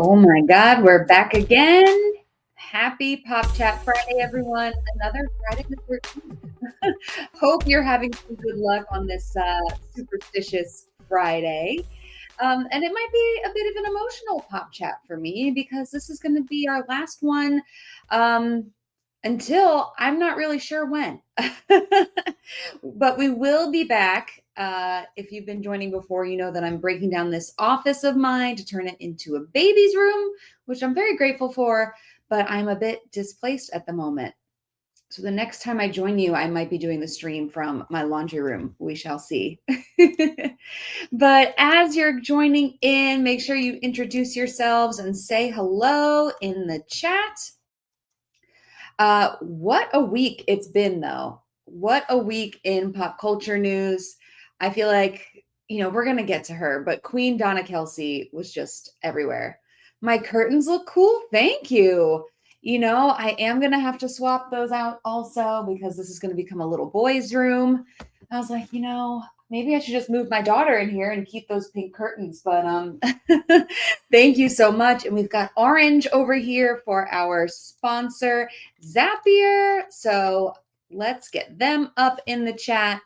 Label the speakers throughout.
Speaker 1: Oh my God, we're back again. Happy Pop Chat Friday, everyone. Another Friday the 13th. Hope you're having some good luck on this superstitious Friday. And it might be a bit of an emotional Pop Chat for me because this is going to be our last one um, until I'm not really sure when. But we will be back. If you've been joining before, you know that I'm breaking down this office of mine to turn it into a baby's room, which I'm very grateful for, but I'm a bit displaced at the moment. So the next time I join you, I might be doing the stream from my laundry room. We shall see. But as you're joining in, make sure you introduce yourselves and say hello in the chat. What a week it's been, though. What a week in pop culture news. I feel like, we're going to get to her, but Queen Donna Kelce was just everywhere. My curtains look cool. Thank you. I am going to have to swap those out also because this is going to become a little boy's room. I was like, maybe I should just move my daughter in here and keep those pink curtains. But thank you so much. And we've got orange over here for our sponsor, Zapier. So let's get them up in the chat.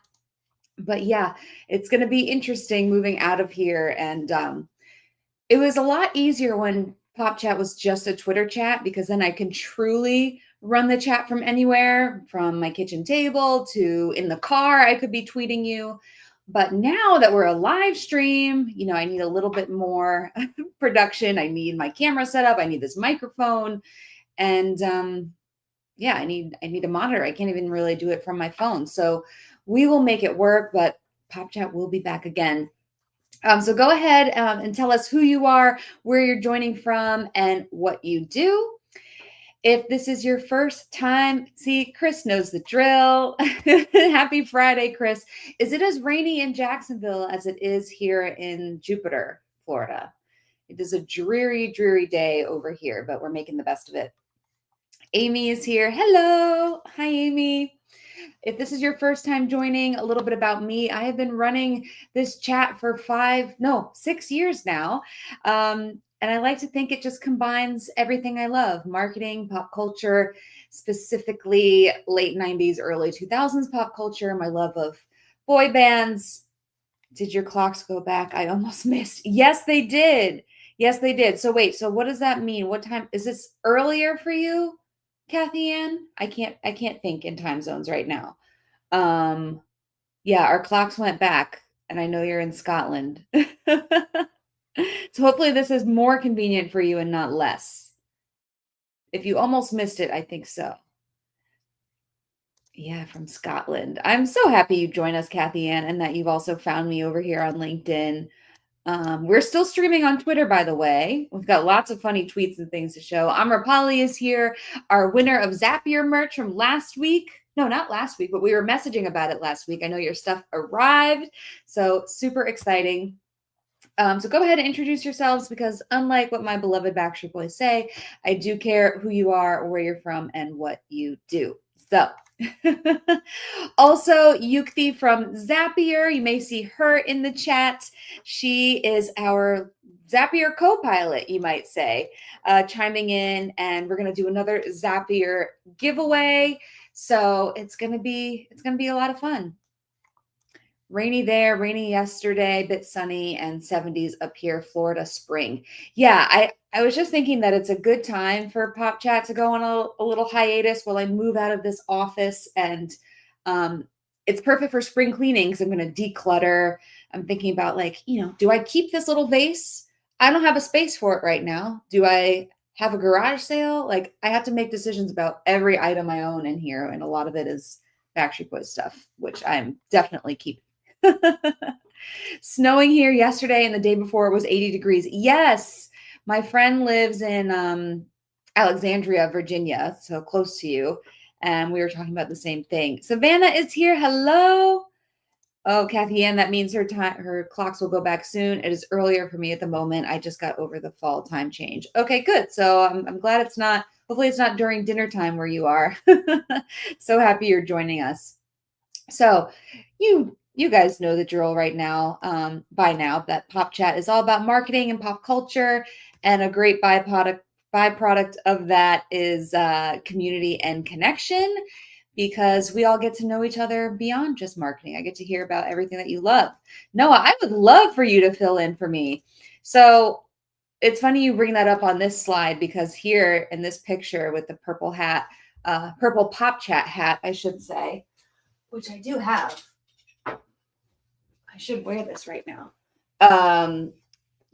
Speaker 1: But yeah, it's going to be interesting moving out of here. And it was a lot easier when Pop Chat was just a Twitter chat because then I can truly run the chat from anywhere, from my kitchen table to in the car. I could be tweeting you. But now that we're a live stream, I need a little bit more production. I need my camera set up. I need this microphone. And I need a monitor. I can't even really do it from my phone. So we will make it work, but Pop Chat will be back again. So go ahead and tell us who you are, where you're joining from, and what you do. If this is your first time, see, Chris knows the drill. Happy Friday, Chris. Is it as rainy in Jacksonville as it is here in Jupiter, Florida? It is a dreary, dreary day over here, but we're making the best of it. Amy is here. Hello. Hi, Amy. If this is your first time joining, a little bit about me. I have been running this chat for 6 years now. And I like to think it just combines everything I love: marketing, pop culture, specifically late 90s, early 2000s pop culture, my love of boy bands. Did your clocks go back? I almost missed. Yes, they did. Yes, they did. So wait, so what does that mean? What time is this earlier for you, Kathy Ann? I can't think in time zones right now. Yeah, our clocks went back, and I know you're in Scotland. So hopefully this is more convenient for you and not less. If you almost missed it, I think so. Yeah, from Scotland. I'm so happy you joined us, Kathy Ann, and that you've also found me over here on LinkedIn. We're still streaming on Twitter, by the way. We've got lots of funny tweets and things to show. Amrapali is here, our winner of Zapier merch from last week. No, not last week, but we were messaging about it last week. I know your stuff arrived, so super exciting. So go ahead and introduce yourselves because unlike what my beloved Backstreet Boys say, I do care who you are, where you're from, and what you do. So also, Yukti from Zapier, you may see her in the chat. She is our Zapier co-pilot, you might say, chiming in, and we're going to do another Zapier giveaway. So it's going to be a lot of fun. Rainy there, rainy yesterday, bit sunny, and 70s up here, Florida spring. Yeah, I was just thinking that it's a good time for Pop Chat to go on a little hiatus while I move out of this office. And it's perfect for spring cleaning because I'm going to declutter. I'm thinking about do I keep this little vase? I don't have a space for it right now. Do I have a garage sale? I have to make decisions about every item I own in here. And a lot of it is Backstreet Boys stuff, which I'm definitely keeping. Snowing here yesterday and the day before it was 80 degrees. Yes, my friend lives in Alexandria, Virginia, so close to you. And we were talking about the same thing. Savannah is here. Hello. Oh, Kathy Ann, that means her clocks will go back soon. It is earlier for me at the moment. I just got over the fall time change. Okay, good. So I'm glad it's not, hopefully it's not during dinner time where you are. So happy you're joining us. So you you guys know the drill right now, by now, that Pop Chat is all about marketing and pop culture, and a great byproduct of that is community and connection, because we all get to know each other beyond just marketing. I get to hear about everything that you love. Noah, I would love for you to fill in for me. So it's funny you bring that up on this slide, because here in this picture with the purple hat, purple Pop Chat hat, I should say, which I do have. I should wear this right now.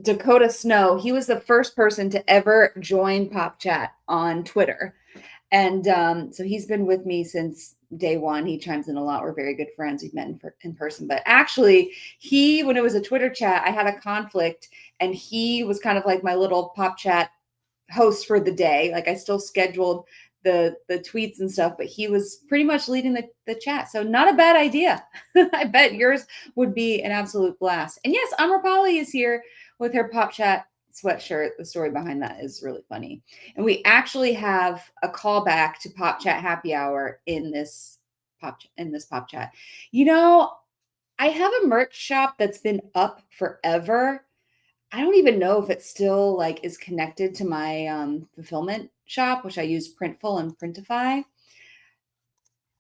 Speaker 1: Dakota Snow, he was the first person to ever join Pop Chat on Twitter. And so he's been with me since day one. He chimes in a lot. We're very good friends. We've met in person. But actually, when it was a Twitter chat, I had a conflict, and he was kind of like my little Pop Chat host for the day. Like, I still scheduled the tweets and stuff, but he was pretty much leading the chat. So not a bad idea. I bet yours would be an absolute blast. And yes, Amrapali is here with her Pop Chat sweatshirt. The story behind that is really funny. And we actually have a callback to Pop Chat Happy Hour in this Pop Chat. You know, I have a merch shop that's been up forever. I don't even know if it still like is connected to my fulfillment shop, which I use Printful and Printify.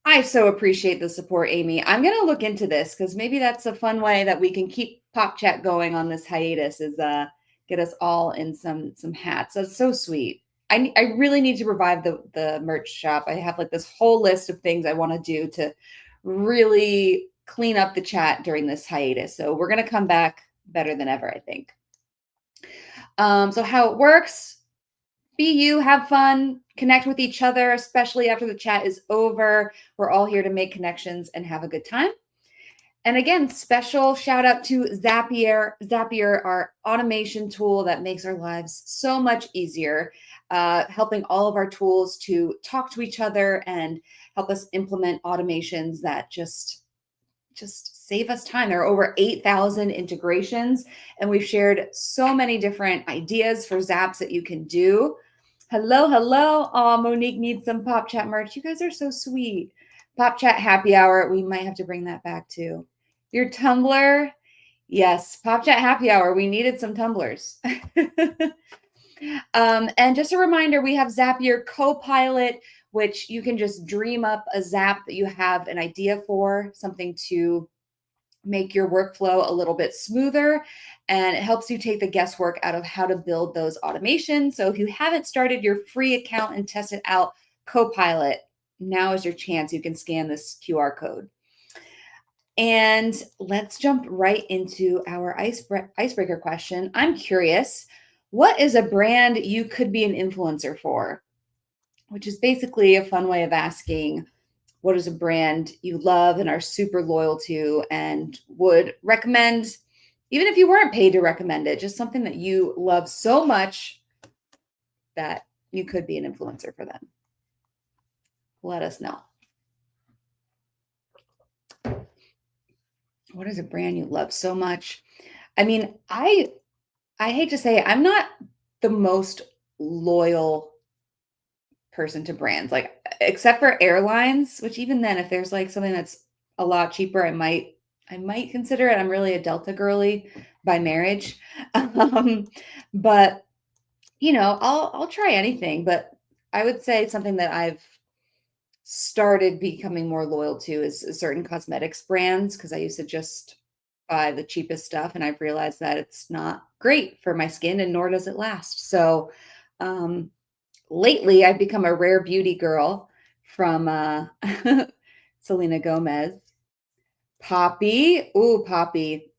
Speaker 1: I so appreciate the support, Amy. I'm going to look into this, because maybe that's a fun way that we can keep Pop Chat going on this hiatus, is get us all in some hats. That's so sweet. I really need to revive the merch shop. I have like this whole list of things I want to do to really clean up the chat during this hiatus. So we're going to come back better than ever, I think. So how it works: be you, have fun, connect with each other, especially after the chat is over. We're all here to make connections and have a good time. And again, special shout out to Zapier, our automation tool that makes our lives so much easier, helping all of our tools to talk to each other and help us implement automations that just save us time. There are over 8,000 integrations, and we've shared so many different ideas for Zaps that you can do. Hello. Oh, Monique needs some Pop Chat merch. You guys are so sweet. Pop Chat Happy Hour. We might have to bring that back too. Your Tumblr. Yes, Pop Chat Happy Hour. We needed some tumblers. And just a reminder, we have Zapier Copilot, which you can just dream up a Zap that you have an idea for, something to make your workflow a little bit smoother. And it helps you take the guesswork out of how to build those automations. So if you haven't started your free account and tested out Copilot, now is your chance. You can scan this QR code. And let's jump right into our icebreaker question. I'm curious, what is a brand you could be an influencer for? Which is basically a fun way of asking, what is a brand you love and are super loyal to and would recommend, even if you weren't paid to recommend it, just something that you love so much that you could be an influencer for them. Let us know. What is a brand you love so much? I mean, I hate to say it, I'm not the most loyal person to brands, like, except for airlines, which even then, if there's like something that's a lot cheaper, I might consider it. I'm really a Delta girly by marriage. But you know, I'll try anything, but I would say something that I've started becoming more loyal to is certain cosmetics brands, because I used to just buy the cheapest stuff, and I've realized that it's not great for my skin, and nor does it last. So lately I've become a rare beauty girl from Selena Gomez. Poppy. Ooh, Poppy.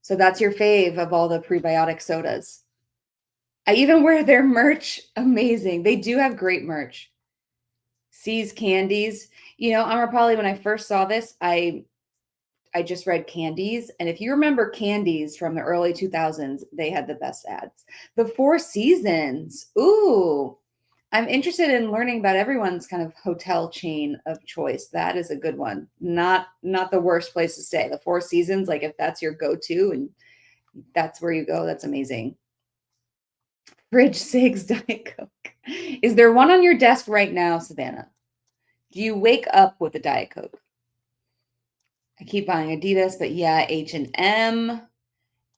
Speaker 1: So that's your fave of all the prebiotic sodas. I even wear their merch. Amazing. They do have great merch. C's Candies. You know, Amrapali, when I first saw this, I just read Candies. And if you remember Candies from the early 2000s, they had the best ads. The Four Seasons. Ooh, I'm interested in learning about everyone's kind of hotel chain of choice. That is a good one. Not the worst place to stay. The Four Seasons, like if that's your go-to and that's where you go, that's amazing. Fridge Sigs Diet Coke. Is there one on your desk right now, Savannah? Do you wake up with a Diet Coke? I keep buying Adidas, but yeah, H&M.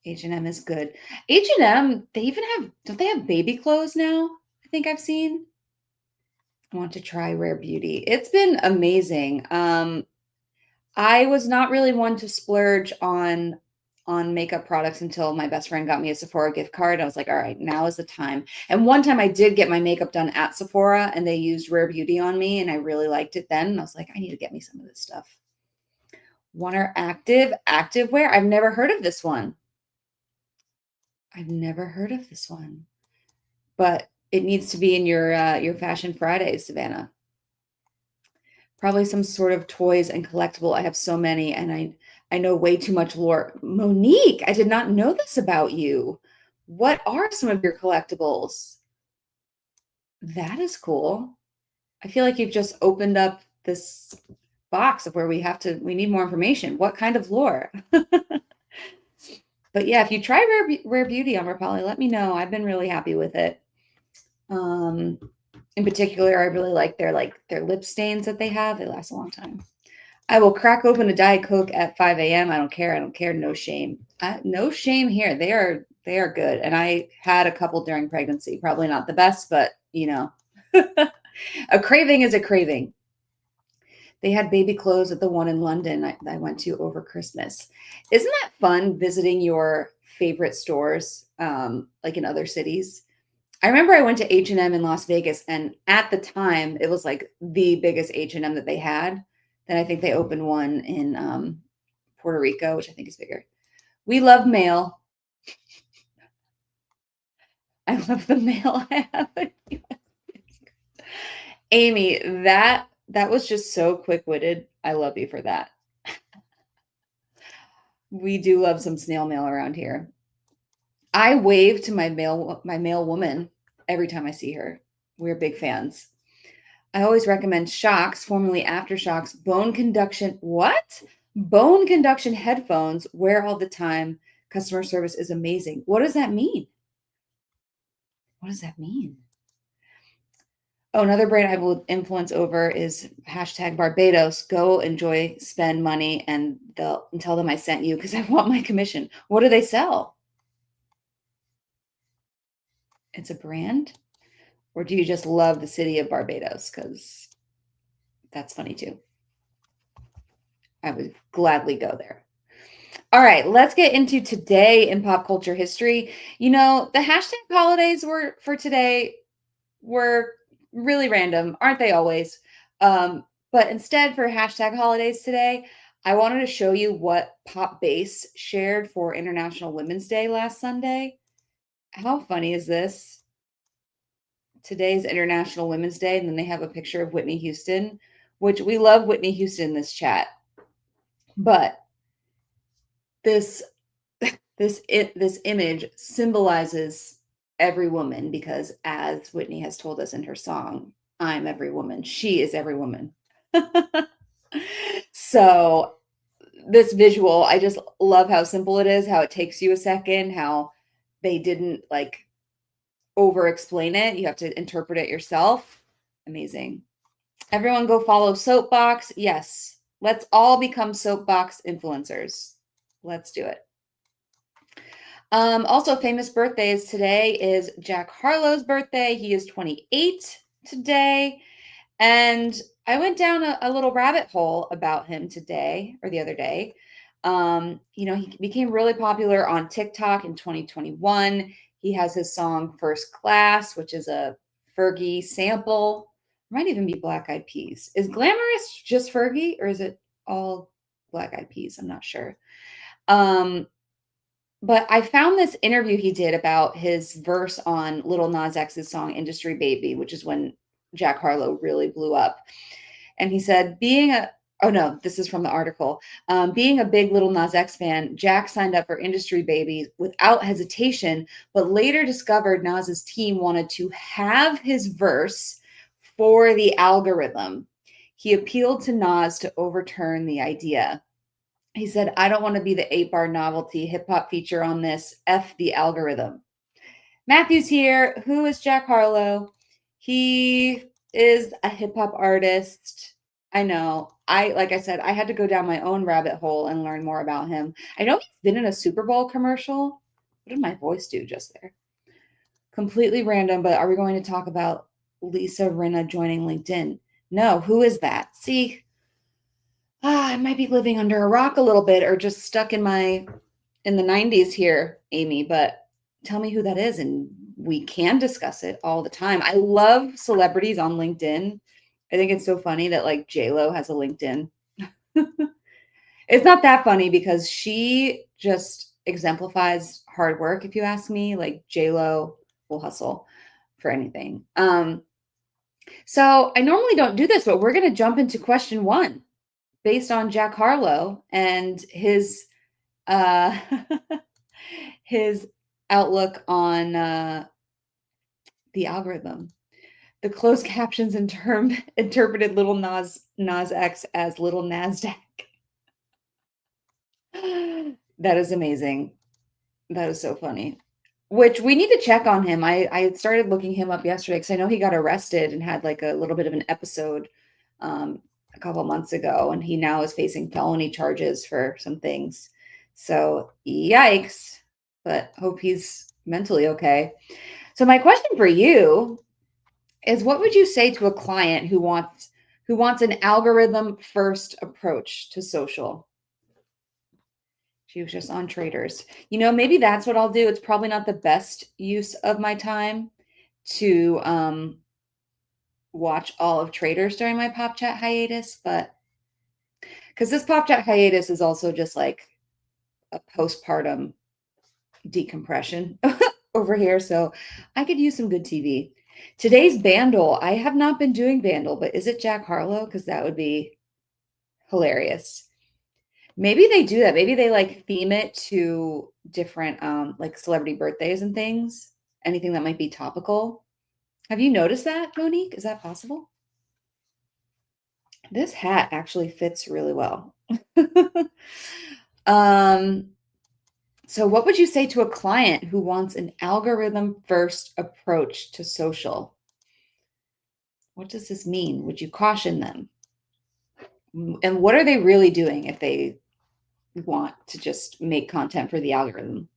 Speaker 1: H&M is good. H&M, they even have, don't they have baby clothes now? I think I've seen. I want to try Rare Beauty. It's been amazing. I was not really one to splurge on makeup products until my best friend got me a Sephora gift card. I was like, all right, now is the time. And one time I did get my makeup done at Sephora and they used Rare Beauty on me and I really liked it then. And I was like, I need to get me some of this stuff. One activewear. I've never heard of this one. I've never heard of this one. But it needs to be in your Fashion Fridays, Savannah. Probably some sort of toys and collectible. I have so many, and I know way too much lore. Monique, I did not know this about you. What are some of your collectibles? That is cool. I feel like you've just opened up this box of where we need more information. What kind of lore? But yeah, if you try Rare Beauty on Rapali, let me know. I've been really happy with it. In particular, I really like their lip stains that they have. They last a long time. I will crack open a Diet Coke at 5 a.m. I don't care. I don't care. No shame. No shame here. They are good. And I had a couple during pregnancy. Probably not the best, but a craving is a craving. They had baby clothes at the one in London I went to over Christmas. Isn't that fun visiting your favorite stores like in other cities? I remember I went to H&M in Las Vegas, and at the time, it was like the biggest H&M that they had. Then I think they opened one in Puerto Rico, which I think is bigger. We love mail. I love the mail I have. Amy, that was just so quick-witted. I love you for that. We do love some snail mail around here. I wave to my male woman every time I see her. We're big fans. I always recommend Shocks, formerly Aftershocks, bone conduction. What? Bone conduction headphones. Wear all the time. Customer service is amazing. What does that mean? What does that mean? Oh, another brand I will influence over is hashtag Barbados. Go enjoy, spend money, and tell them I sent you because I want my commission. What do they sell? It's a brand? Or do you just love the city of Barbados? Because that's funny too. I would gladly go there. All right, let's get into today in pop culture history. The hashtag holidays were for today were really random, aren't they always? But instead, for hashtag holidays today, I wanted to show you what Pop Base shared for International Women's Day last Sunday. How funny is this? Today's International Women's Day, and then they have a picture of Whitney Houston, which we love Whitney Houston in this chat. But this image symbolizes every woman because, as Whitney has told us in her song, I'm every woman. She is every woman. So this visual, I just love how simple it is, how it takes you a second, how they didn't over explain it. You have to interpret it yourself. Amazing. Everyone go follow Soapbox. Yes. Let's all become Soapbox influencers. Let's do it. Also, famous birthdays today is Jack Harlow's birthday. He is 28 today. And I went down a little rabbit hole about him today or the other day. He became really popular on TikTok in 2021. He has his song First Class, which is a Fergie sample. Might even be Black Eyed Peas. Is Glamorous just Fergie or is it all Black Eyed Peas? I'm not sure. But I found this interview he did about his verse on Lil Nas X's song Industry Baby, which is when Jack Harlow really blew up. And he said, this is from the article. Being a big Lil Nas X fan, Jack signed up for Industry Baby without hesitation, but later discovered Nas's team wanted to have his verse for the algorithm. He appealed to Nas to overturn the idea. He said, I don't want to be the 8-bar novelty hip-hop feature on this. F the algorithm. Matthew's here. Who is Jack Harlow? He is a hip-hop artist. I know. Like I said, I had to go down my own rabbit hole and learn more about him. I know he's been in a Super Bowl commercial. What did my voice do just there? Completely random, but are we going to talk about Lisa Rinna joining LinkedIn? No, who is that? See, I might be living under a rock a little bit or just stuck in the 90s here, Amy, but tell me who that is and we can discuss it all the time. I love celebrities on LinkedIn. I think it's so funny that like J-Lo has a LinkedIn. It's not that funny because she just exemplifies hard work, if you ask me. Like J-Lo will hustle for anything. So I normally don't do this, but we're going to jump into question one based on Jack Harlow and uh, his outlook on the algorithm. The closed captions interpreted Little Nas X as Little Nasdaq. That is amazing. That is so funny. Which we need to check on him. I started looking him up yesterday because I know he got arrested and had like a little bit of an episode a couple months ago, and he now is facing felony charges for some things. So yikes! But hope he's mentally okay. So my question for you is, what would you say to a client who wants an algorithm first approach to social? She was just on traders. Maybe that's what I'll do. It's probably not the best use of my time to watch all of traders during my pop chat hiatus, but because this pop chat hiatus is also just like a postpartum decompression over here. So I could use some good TV. Today's Bandle. I have not been doing Bandle, but is it Jack Harlow? Because that would be hilarious. Maybe they do that. Maybe they like theme it to different like celebrity birthdays and things. Anything that might be topical. Have you noticed that, Monique? Is that possible? This hat actually fits really well. So what would you say to a client who wants an algorithm first approach to social? What does this mean? Would you caution them? And what are they really doing if they want to just make content for the algorithm?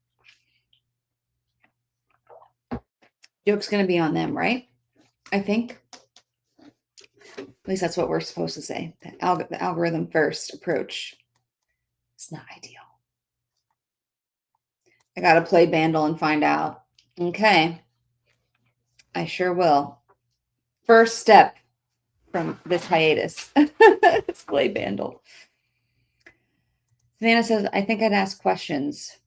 Speaker 1: Joke's going to be on them, right? I think. At least that's what we're supposed to say. The algorithm first approach. It's not ideal. I got to play Bandle and find out. Okay. I sure will. First step from this hiatus. Let's play Bandle. Savannah says, I think I'd ask questions.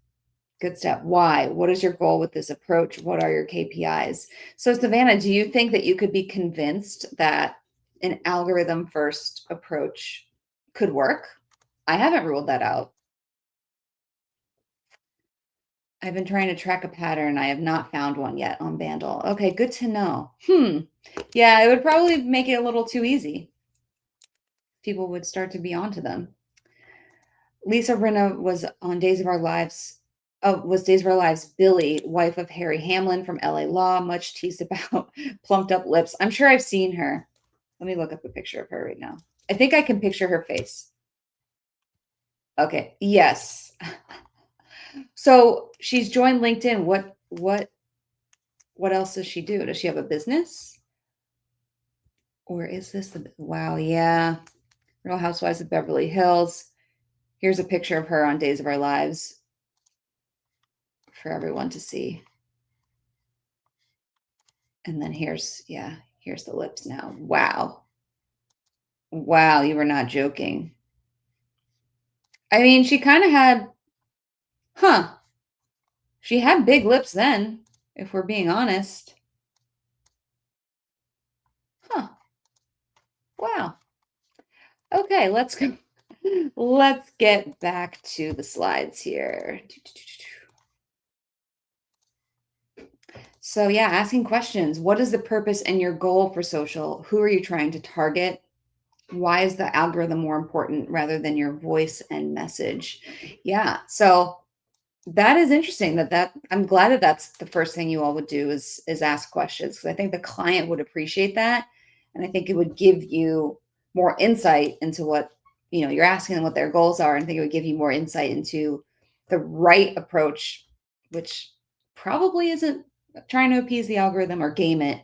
Speaker 1: Good step. Why? What is your goal with this approach? What are your KPIs? So Savannah, do you think that you could be convinced that an algorithm first approach could work? I haven't ruled that out. I've been trying to track a pattern. I have not found one yet on Bandle. Okay, good to know. Yeah, it would probably make it a little too easy. People would start to be onto them. Lisa Rinna was on Days of Our Lives. Was Days of Our Lives Billy, wife of Harry Hamlin from LA Law, much teased about plumped up lips. I'm sure I've seen her. Let me look up a picture of her right now. I think I can picture her face. Okay, yes. So she's joined LinkedIn. What else does she do? Does she have a business? Or is this wow, yeah. Real Housewives of Beverly Hills. Here's a picture of her on Days of Our Lives for everyone to see. And then here's the lips now. Wow. Wow, you were not joking. I mean, she kind of had, she had big lips then, if we're being honest. Wow. Okay, let's go. Let's get back to the slides here. So yeah, asking questions. What is the purpose and your goal for social? Who are you trying to target? Why is the algorithm more important rather than your voice and message? Yeah, so that is interesting. That I'm glad that that's the first thing you all would do is ask questions, because I think the client would appreciate that, and I think it would give you more insight into what, you're asking them what their goals are. And I think it would give you more insight into the right approach, which probably isn't trying to appease the algorithm or game it.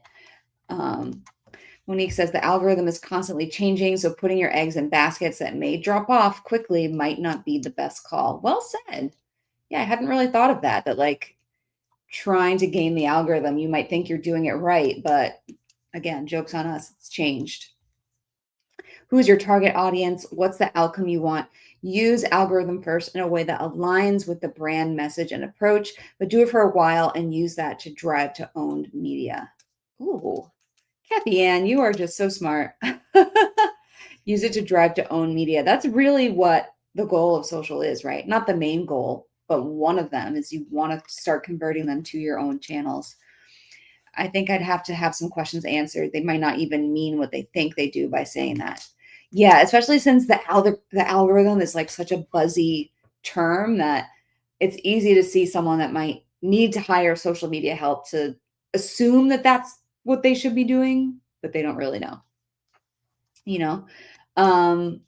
Speaker 1: Monique says the algorithm is constantly changing, so putting your eggs in baskets that may drop off quickly might not be the best call. Well said. Yeah, I hadn't really thought of that, that like trying to game the algorithm, you might think you're doing it right, but again, joke's on us, it's changed. Who's your target audience? What's the outcome you want? Use algorithm first in a way that aligns with the brand message and approach, but do it for a while and use that to drive to owned media. Ooh, Kathy Ann, you are just so smart. Use it to drive to own media. That's really what the goal of social is, right? Not the main goal, but one of them is you want to start converting them to your own channels. I think I'd have to have some questions answered. They might not even mean what they think they do by saying that. Yeah, especially since the algorithm is like such a buzzy term that it's easy to see someone that might need to hire social media help to assume that that's what they should be doing, but they don't really know. You know,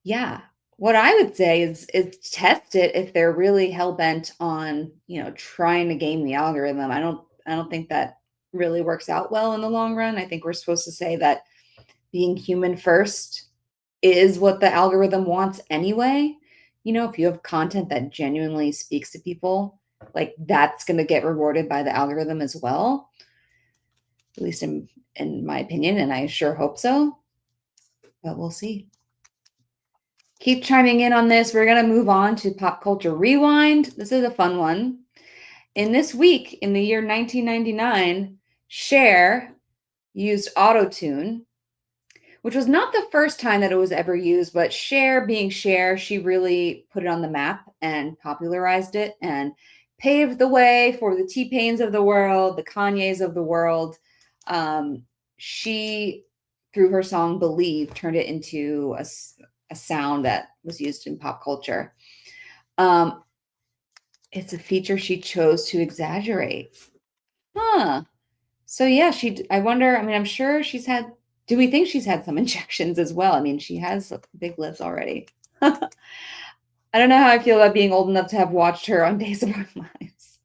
Speaker 1: yeah. What I would say is test it if they're really hell bent on, trying to game the algorithm. I don't think that really works out well in the long run. I think we're supposed to say that being human first is what the algorithm wants anyway. If you have content that genuinely speaks to people, like that's going to get rewarded by the algorithm as well. At least in my opinion, and I sure hope so. But we'll see. Keep chiming in on this. We're going to move on to Pop Culture Rewind. This is a fun one. In this week, in the year 1999, Cher used auto-tune, which was not the first time that it was ever used, but Cher being Cher, she really put it on the map and popularized it and paved the way for the T-Pains of the world, the Kanyes of the world. She, through her song Believe, turned it into a sound that was used in pop culture. It's a feature she chose to exaggerate. So yeah, I wonder, I'm sure do we think she's had some injections as well? She has big lips already. I don't know how I feel about being old enough to have watched her on Days of Our Lives.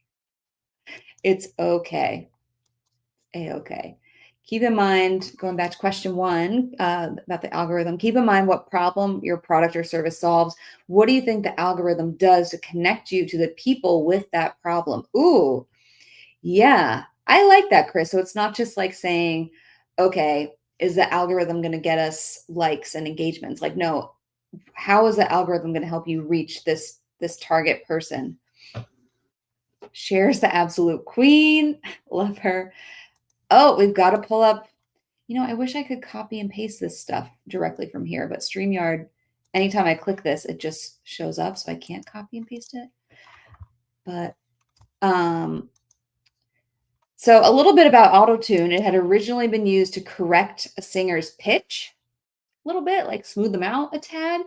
Speaker 1: It's okay. A-okay. Keep in mind, going back to question one about the algorithm, keep in mind what problem your product or service solves. What do you think the algorithm does to connect you to the people with that problem? Ooh, yeah, I like that, Chris. So it's not just like saying, okay, is the algorithm going to get us likes and engagements? Like, no, how is the algorithm going to help you reach this target person? Cher's the absolute queen. Love her. Oh, we've got to pull up. I wish I could copy and paste this stuff directly from here, but StreamYard, anytime I click this, it just shows up, so I can't copy and paste it. But so a little bit about auto-tune. It had originally been used to correct a singer's pitch, a little bit, like smooth them out a tad,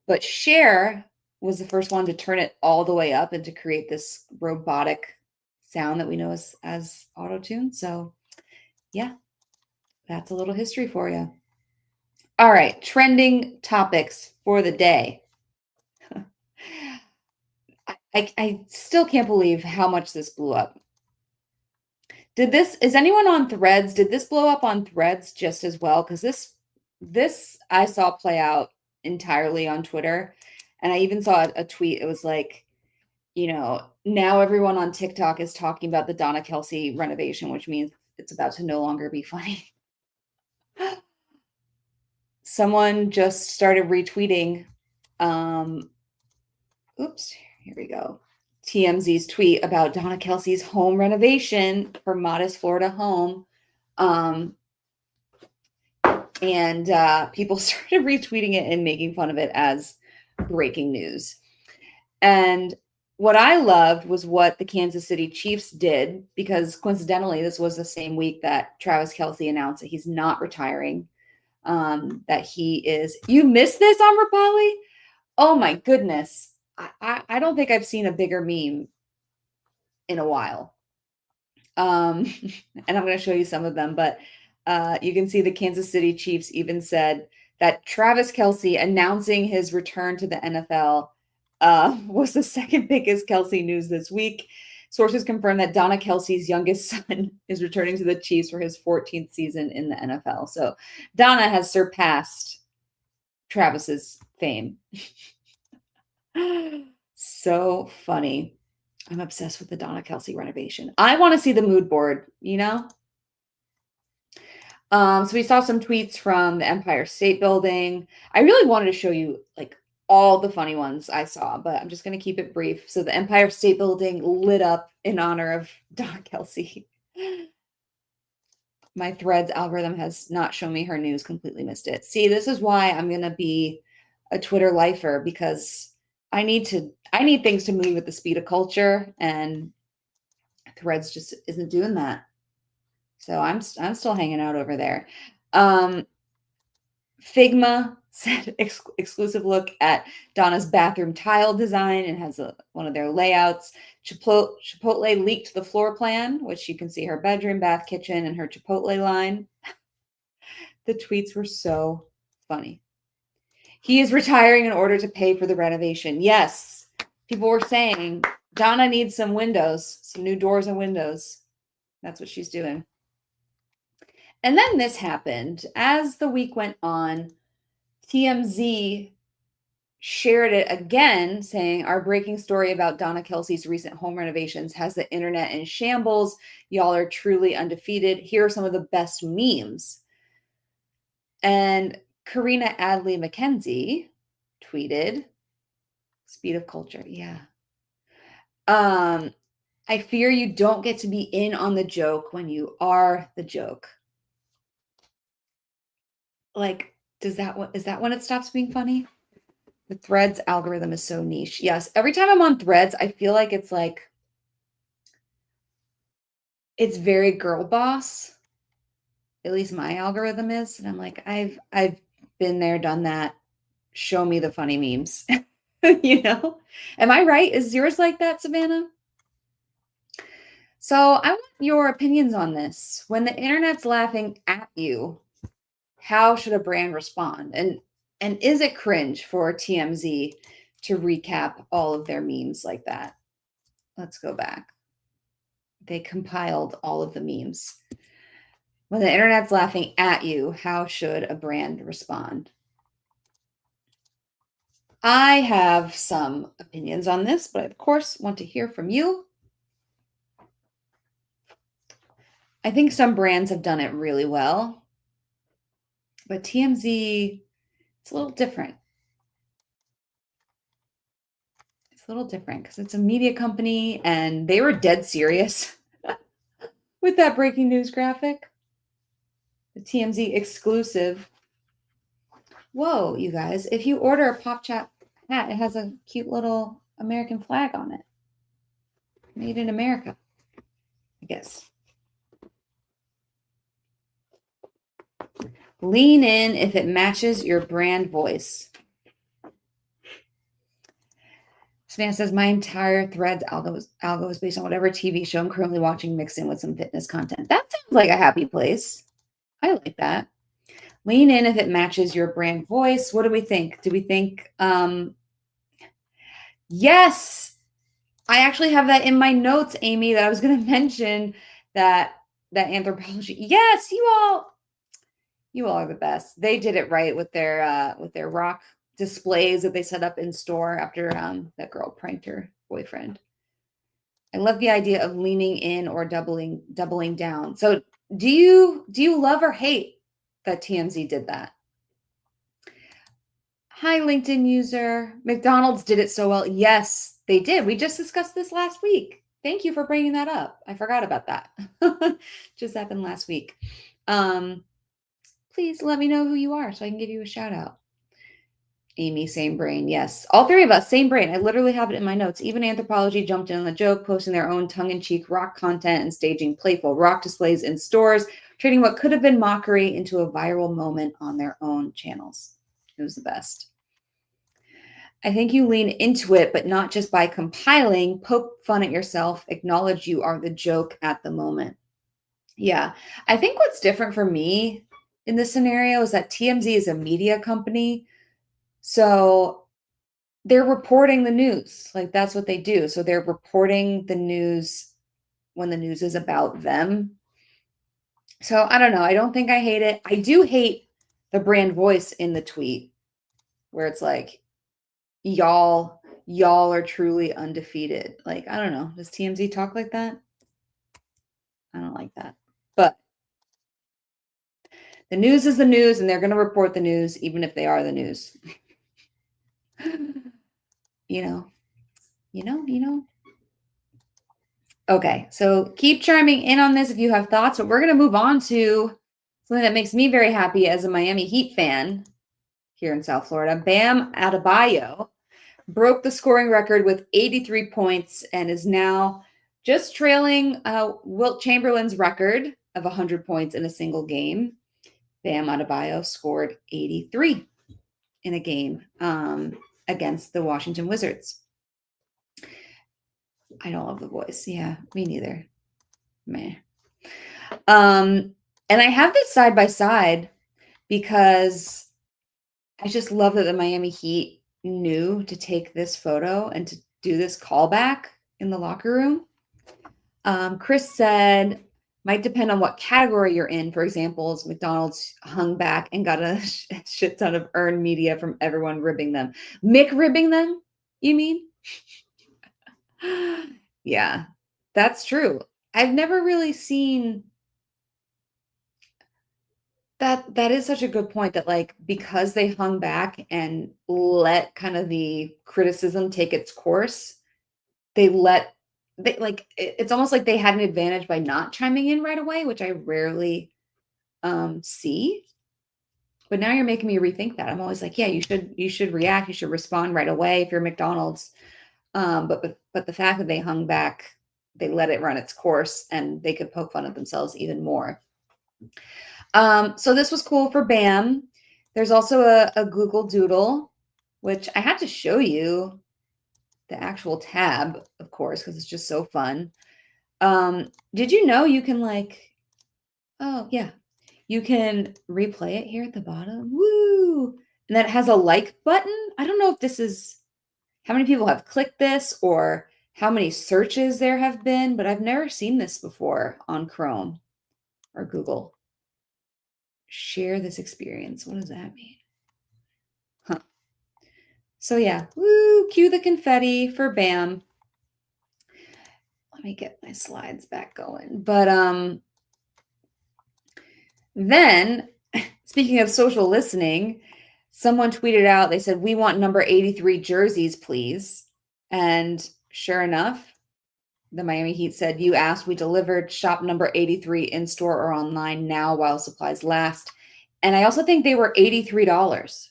Speaker 1: but Cher was the first one to turn it all the way up and to create this robotic sound that we know as auto-tune. So yeah, that's a little history for you. All right, trending topics for the day. I still can't believe how much this blew up. Is anyone on Threads? Did this blow up on Threads just as well? Because this I saw play out entirely on Twitter. And I even saw a tweet. It was like, now everyone on TikTok is talking about the Donna Kelce renovation, which means it's about to no longer be funny. Someone just started retweeting. Oops, here we go. TMZ's tweet about Donna Kelce's home renovation, her modest Florida home. And people started retweeting it and making fun of it as breaking news. And what I loved was what the Kansas City Chiefs did, because coincidentally, this was the same week that Travis Kelce announced that he's not retiring, that he is. You missed this on Rapali? Oh my goodness. I don't think I've seen a bigger meme in a while. And I'm going to show you some of them, but you can see the Kansas City Chiefs even said that Travis Kelce announcing his return to the NFL was the second biggest Kelce news this week. Sources confirm that Donna Kelce's youngest son is returning to the Chiefs for his 14th season in the NFL. So Donna has surpassed Travis's fame. So funny. I'm obsessed with the Donna Kelce renovation. I want to see the mood board, you know? So we saw some tweets from the Empire State Building. I really wanted to show you like all the funny ones I saw, but I'm just going to keep it brief. So the Empire State Building lit up in honor of Donna Kelce. My Threads algorithm has not shown me her news, completely missed it. See, this is why I'm going to be a Twitter lifer, because I need things to move at the speed of culture, and Threads just isn't doing that. So I'm still hanging out over there. Figma said exclusive look at Donna's bathroom tile design, and has one of their layouts. Chipotle leaked the floor plan, which you can see her bedroom, bath, kitchen, and her Chipotle line. The tweets were so funny. He is retiring in order to pay for the renovation. Yes, people were saying Donna needs some windows, some new doors and windows. That's what she's doing. And then this happened. As the week went on, TMZ shared it again, saying, our breaking story about Donna Kelce's recent home renovations has the internet in shambles. Y'all are truly undefeated. Here are some of the best memes. And Karina Adley McKenzie tweeted, speed of culture. Yeah. I fear you don't get to be in on the joke when you are the joke. Like, is that when it stops being funny? The Threads algorithm is so niche. Yes, every time I'm on Threads, I feel like it's very girl boss. At least my algorithm is, and I'm like, I've been there, done that. Show me the funny memes. You know? Am I right? Is yours like that, Savannah? So I want your opinions on this. When the internet's laughing at you, how should a brand respond? And is it cringe for TMZ to recap all of their memes like that? Let's go back. They compiled all of the memes. When the internet's laughing at you, how should a brand respond? I have some opinions on this, but I, of course, want to hear from you. I think some brands have done it really well, but TMZ, it's a little different. It's a little different because it's a media company, and they were dead serious with that breaking news graphic. The TMZ exclusive. Whoa, you guys, if you order a Pop Chat hat, it has a cute little American flag on it. Made in America, I guess. Lean in if it matches your brand voice. Savannah says, my entire Threads algo is based on whatever TV show I'm currently watching, mixed in with some fitness content. That sounds like a happy place. I like that. Lean in if it matches your brand voice. What do we think? Do we think, yes, I actually have that in my notes, Amy, that I was going to mention that Anthropologie. Yes, you all are the best. They did it right with their rock displays that they set up in store after that girl pranked her boyfriend. I love the idea of leaning in or doubling down. So do you love or hate that TMZ did that? Hi, LinkedIn user. McDonald's did it so well. Yes, they did. We just discussed this last week. Thank you for bringing that up. I forgot about that. Just happened last week. Please let me know who you are so I can give you a shout out. Amy, same brain. Yes. All three of us, same brain. I literally have it in my notes. Even Anthropologie jumped in on the joke, posting their own tongue-in-cheek rock content and staging playful rock displays in stores, turning what could have been mockery into a viral moment on their own channels. It was the best. I think you lean into it, but not just by compiling. Poke fun at yourself. Acknowledge you are the joke at the moment. Yeah. I think what's different for me in this scenario is that TMZ is a media company. So they're reporting the news. Like that's what they do. So they're reporting the news when the news is about them. So I don't know. I don't think I hate it. I do hate the brand voice in the tweet where it's like, y'all are truly undefeated. Like, I don't know. Does TMZ talk like that? I don't like that. But the news is the news, and they're going to report the news, even if they are the news. you know, you know. Okay, so keep chiming in on this if you have thoughts, but we're going to move on to something that makes me very happy as a Miami Heat fan here in South Florida. Bam Adebayo broke the scoring record with 83 points and is now just trailing Wilt Chamberlain's record of 100 points in a single game. Bam Adebayo scored 83 in a game against the Washington Wizards. I don't love the voice. Yeah, me neither. Meh. And I have this side by side because I just love that the Miami Heat knew to take this photo and to do this callback in the locker room. Chris said, might depend on what category you're in. For example, is McDonald's hung back and got a shit ton of earned media from everyone ribbing them. McRibbing them, you mean? Yeah, that's true. I've never really seen that. That is such a good point that like because they hung back and let kind of the criticism take its course, they like it's almost like they had an advantage by not chiming in right away, which I rarely see. But now you're making me rethink that. I'm always like, yeah, you should react, you should respond right away if you're McDonald's. But the fact that they hung back, they let it run its course and they could poke fun at themselves even more. So this was cool for Bam. There's also a Google Doodle, which I had to show you the actual tab, of course, because it's just so fun. Did you know you can like, oh yeah, you can replay it here at the bottom. Woo! And then it has a like button. I don't know if this is how many people have clicked this or how many searches there have been, but I've never seen this before on Chrome or Google. Share this experience. What does that mean? Huh. So yeah, woo, cue the confetti for Bam. Let me get my slides back going. But then speaking of social listening, someone tweeted out, they said, we want number 83 jerseys, please. And sure enough, the Miami Heat said, you asked, we delivered. Shop number 83 in store or online now while supplies last. And I also think they were $83,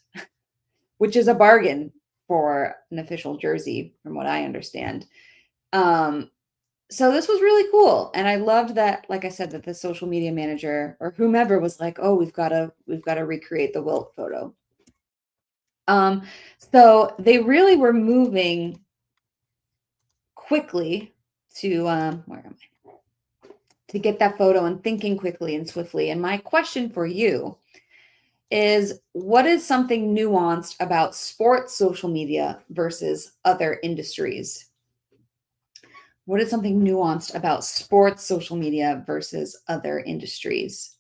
Speaker 1: which is a bargain for an official jersey, from what I understand. So this was really cool. And I loved that, like I said, that the social media manager or whomever was like, oh, we've got to recreate the Wilt photo. So they really were moving quickly to where am I? To get that photo and thinking quickly and swiftly. And my question for you is, what is something nuanced about sports social media versus other industries? What is something nuanced about sports social media versus other industries?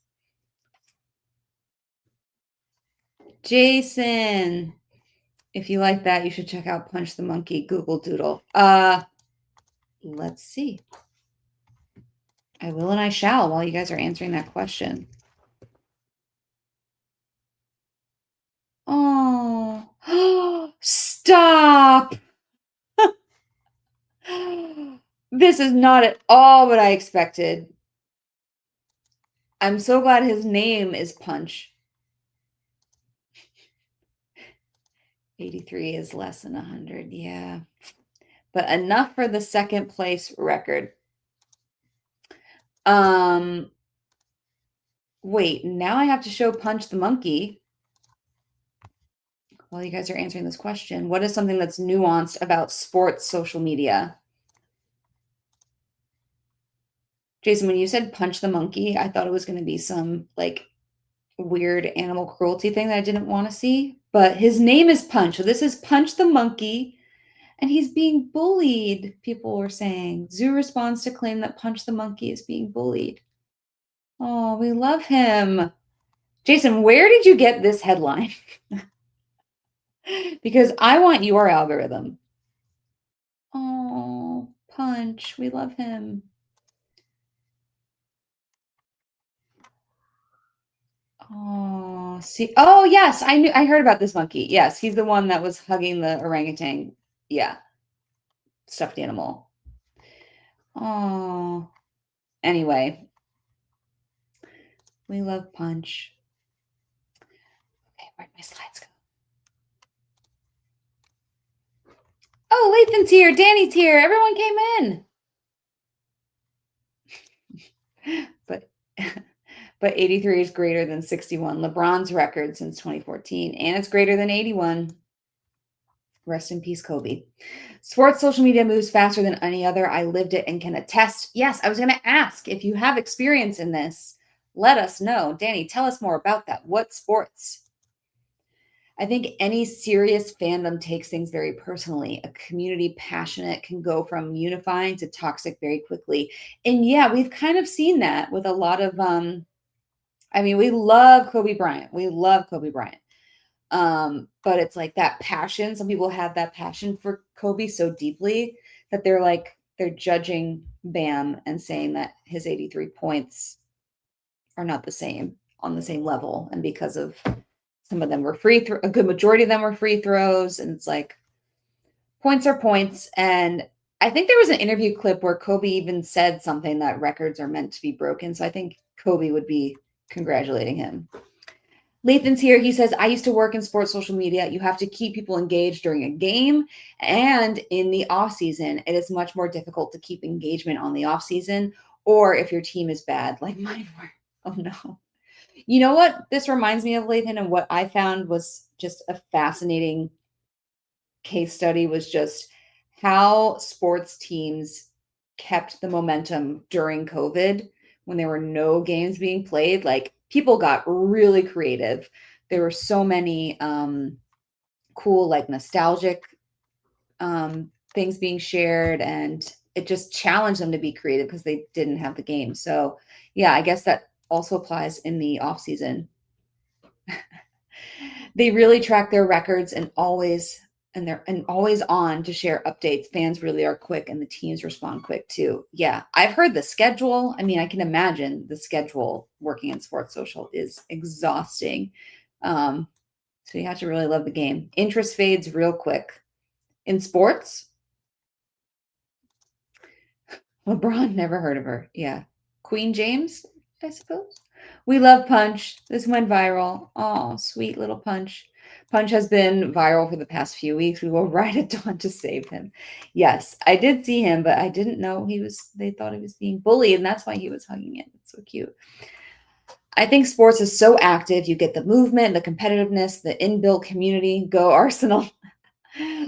Speaker 1: Jason, if you like that, you should check out Punch the Monkey Google Doodle. Let's see. I will and I shall while you guys are answering that question. Oh, stop. This is not at all what I expected. I'm so glad his name is Punch. 83 is less than 100. Yeah. But enough for the second place record. Wait, now I have to show Punch the Monkey while you guys are answering this question. What is something that's nuanced about sports social media? Jason, when you said Punch the Monkey, I thought it was going to be some like weird animal cruelty thing that I didn't want to see. But his name is Punch. So this is Punch the monkey, and he's being bullied, people were saying. Zoo responds to claim that Punch the monkey is being bullied. Oh, we love him. Jason, where did you get this headline? Because I want your algorithm. Oh, Punch, we love him. Oh, see. Oh, yes, I heard about this monkey. Yes, he's the one that was hugging the orangutan. Yeah, stuffed animal. Oh, anyway, we love Punch. Okay, where'd my slides go? Oh, Lathan's here. Danny's here. Everyone came in. But 83 is greater than 61, LeBron's record since 2014, and it's greater than 81. Rest in peace, Kobe. Sports social media moves faster than any other. I lived it and can attest. Yes, I was going to ask if you have experience in this. Let us know. Danny, tell us more about that. What sports? I think any serious fandom takes things very personally. A community passionate can go from unifying to toxic very quickly. And yeah, we've kind of seen that with a lot of I mean, we love Kobe Bryant. We love Kobe Bryant. But it's like that passion. Some people have that passion for Kobe so deeply that they're judging Bam and saying that his 83 points are not the same on the same level. And because of some of them were a good majority of them were free throws. And it's like points are points. And I think there was an interview clip where Kobe even said something that records are meant to be broken. So I think Kobe would be congratulating him. Lathan's here. He says, I used to work in sports social media. You have to keep people engaged during a game and in the off season. It is much more difficult to keep engagement on the off season or if your team is bad, like mine were. Oh no. You know what this reminds me of, Lathan, and what I found was just a fascinating case study was just how sports teams kept the momentum during COVID when there were no games being played. Like people got really creative. There were so many cool, like nostalgic things being shared, and it just challenged them to be creative because they didn't have the game. So yeah, I guess that also applies in the off season. They really track their records and they're always on to share updates. Fans really are quick and the teams respond quick too. Yeah, I've heard the schedule. I mean, I can imagine the schedule working in sports social is exhausting. So you have to really love the game. Interest fades real quick. In sports, LeBron, never heard of her. Yeah. Queen James, I suppose. We love Punch. This went viral. Oh, sweet little Punch. Punch has been viral for the past few weeks. We will ride at dawn to save him. Yes, I did see him, but I didn't know they thought he was being bullied, and that's why he was hugging it. It's so cute. I think sports is so active. You get the movement, the competitiveness, the inbuilt community. Go Arsenal.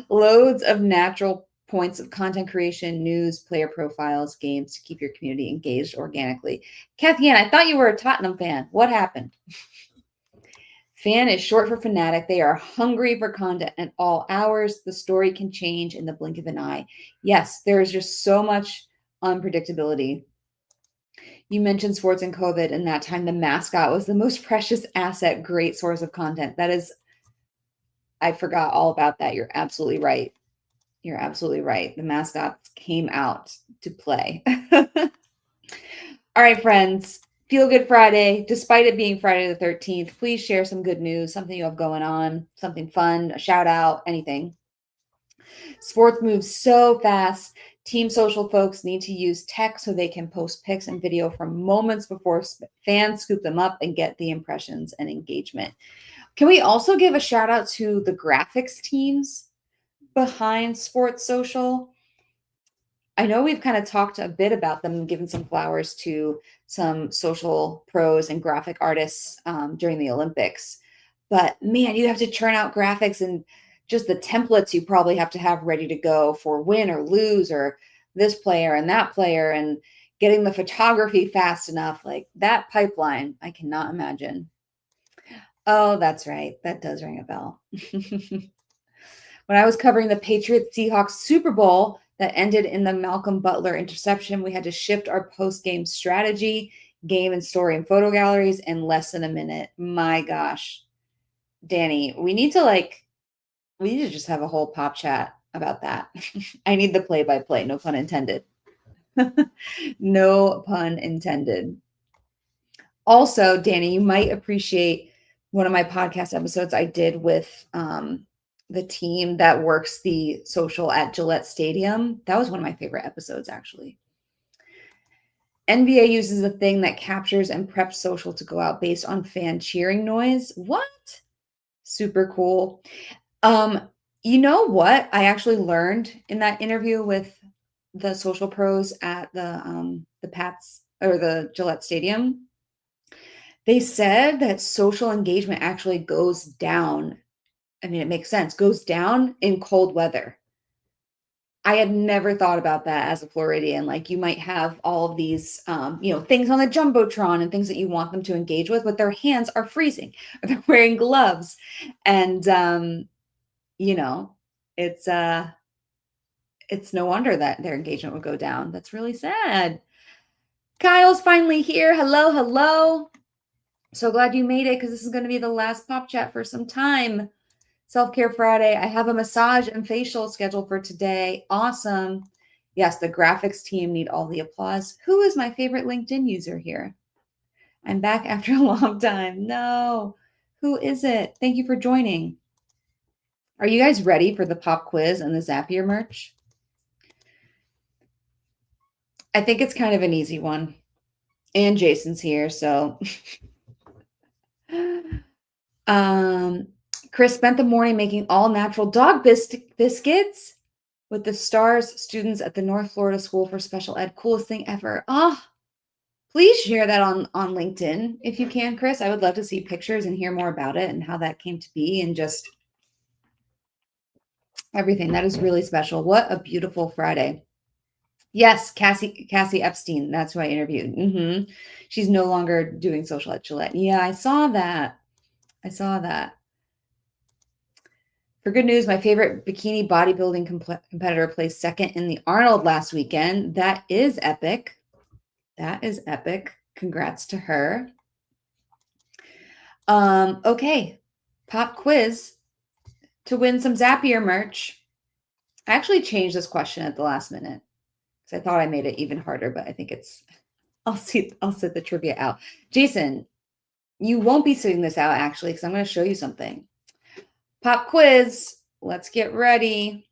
Speaker 1: Loads of natural points of content creation, news, player profiles, games to keep your community engaged organically. Kathy Ann, I thought you were a Tottenham fan. What happened? Fan is short for fanatic. They are hungry for content at all hours. The story can change in the blink of an eye. Yes, there is just so much unpredictability. You mentioned sports and COVID, and that time the mascot was the most precious asset. Great source of content. That is, I forgot all about that. You're absolutely right. You're absolutely right. The mascots came out to play. All right, friends. Feel Good Friday. Despite it being Friday the 13th, please share some good news, something you have going on, something fun, a shout out, anything. Sports moves so fast. Team social folks need to use tech so they can post pics and video from moments before fans scoop them up and get the impressions and engagement. Can we also give a shout out to the graphics teams behind sports social? I know we've kind of talked a bit about them, given some flowers to some social pros and graphic artists during the Olympics. But man, you have to churn out graphics and just the templates you probably have to have ready to go for win or lose or this player and that player and getting the photography fast enough. Like that pipeline, I cannot imagine. Oh, that's right. That does ring a bell. When I was covering the Patriots Seahawks Super Bowl that ended in the Malcolm Butler interception, we had to shift our post game strategy, game and story and photo galleries in less than a minute. My gosh, Danny, we need to just have a whole pop chat about that. I need the play by play, no pun intended. No pun intended. Also, Danny, you might appreciate one of my podcast episodes I did with the team that works the social at Gillette Stadium. That was one of my favorite episodes, actually. NBA uses a thing that captures and preps social to go out based on fan cheering noise. What? Super cool. Um, you know what I actually learned in that interview with the social pros at the Pats or the Gillette Stadium? They said that social engagement actually goes down. I mean, it makes sense, goes down in cold weather. I had never thought about that as a Floridian. Like you might have all of these, things on the jumbotron and things that you want them to engage with, but their hands are freezing. Or they're wearing gloves, and you know, it's it's no wonder that their engagement would go down. That's really sad. Kyle's finally here. Hello, hello. So glad you made it because this is going to be the last pop chat for some time. Self Care Friday. I have a massage and facial scheduled for today. Awesome. Yes, the graphics team need all the applause. Who is my favorite LinkedIn user here? I'm back after a long time. No. Who is it? Thank you for joining. Are you guys ready for the pop quiz and the Zapier merch? I think it's kind of an easy one. And Jason's here, so Chris spent the morning making all natural dog biscuits with the STARS students at the North Florida School for Special Ed. Coolest thing ever. Oh, please share that on LinkedIn if you can, Chris. I would love to see pictures and hear more about it and how that came to be and just everything. That is really special. What a beautiful Friday. Yes, Cassie Epstein. That's who I interviewed. She's no longer doing social at Gillette. Yeah, I saw that. I saw that. For good news, my favorite bikini bodybuilding competitor placed second in the Arnold last weekend. That is epic. That is epic. Congrats to her. Okay. Pop quiz to win some Zapier merch. I actually changed this question at the last minute because I thought I made it even harder, but I think I'll sit the trivia out. Jason, you won't be sitting this out actually because I'm going to show you something. Pop quiz. Let's get ready.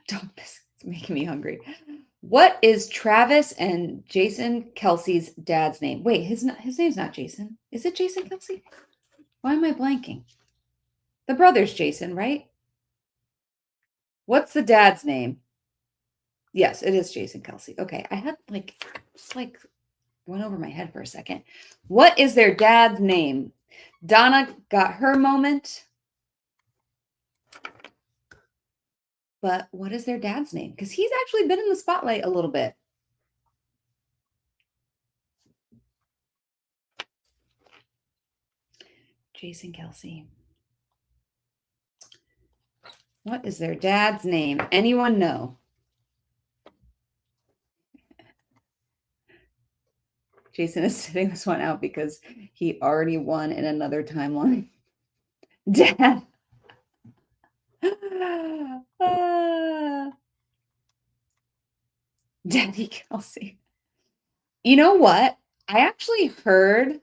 Speaker 1: Don't this is making me hungry. What is Travis and Jason Kelce's dad's name? Wait, his name's not Jason. Is it Jason Kelce? Why am I blanking? The brother's Jason, right? What's the dad's name? Yes, it is Jason Kelce. Okay, I had just went over my head for a second. What is their dad's name? Donna got her moment. But what is their dad's name? Because he's actually been in the spotlight a little bit. Jason Kelce. What is their dad's name? Anyone know? Jason is sitting this one out because he already won in another timeline. Dad. Daddy Kelce. You know what? I actually heard